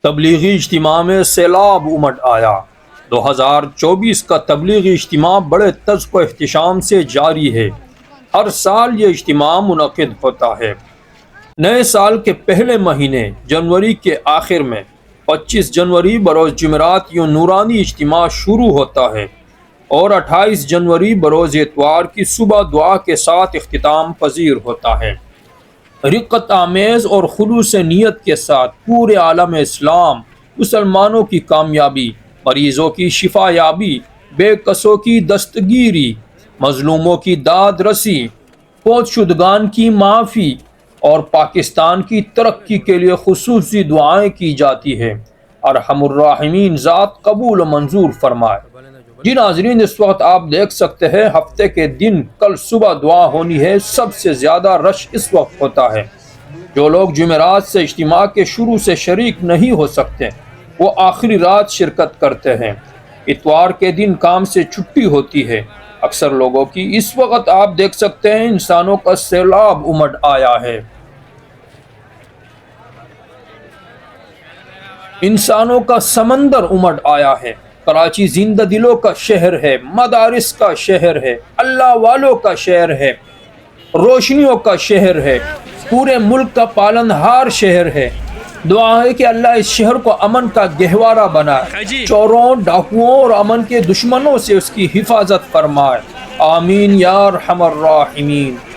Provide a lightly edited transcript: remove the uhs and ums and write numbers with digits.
تبلیغی اجتماع میں سیلاب امٹ آیا۔ 2024 کا تبلیغی اجتماع بڑے طذق و احتشام سے جاری ہے۔ ہر سال یہ اجتماع منعقد ہوتا ہے۔ نئے سال کے پہلے مہینے جنوری کے آخر میں 25 جنوری بروز جمعرات یہ نورانی اجتماع شروع ہوتا ہے اور 28 جنوری بروز اتوار کی صبح دعا کے ساتھ اختتام پذیر ہوتا ہے۔ رقت آمیز اور خلوص نیت کے ساتھ پورے عالم اسلام مسلمانوں کی کامیابی، مریضوں کی شفا یابی، بے کسوں کی دستگیری، مظلوموں کی داد رسی، فوت شدگان کی معافی اور پاکستان کی ترقی کے لیے خصوصی دعائیں کی جاتی ہے۔ ارحم الراحمین ذات قبول و منظور فرمائے۔ جی ناظرین، اس وقت آپ دیکھ سکتے ہیں ہفتے کے دن کل صبح دعا ہونی ہے۔ سب سے زیادہ رش اس وقت ہوتا ہے۔ جو لوگ جمعرات سے اجتماع کے شروع سے شریک نہیں ہو سکتے وہ آخری رات شرکت کرتے ہیں۔ اتوار کے دن کام سے چھٹی ہوتی ہے اکثر لوگوں کی۔ اس وقت آپ دیکھ سکتے ہیں انسانوں کا سیلاب امٹ آیا ہے۔ انسانوں کا سمندر امٹ آیا ہے۔ کراچی زندہ دلوں کا شہر ہے، مدارس کا شہر ہے، اللہ والوں کا شہر ہے، روشنیوں کا شہر ہے، پورے ملک کا پالنہار شہر ہے۔ دعا ہے کہ اللہ اس شہر کو امن کا گہوارہ بنائے، چوروں، ڈاکوؤں اور امن کے دشمنوں سے اس کی حفاظت فرمائے۔ آمین یا ارحم الراحمین۔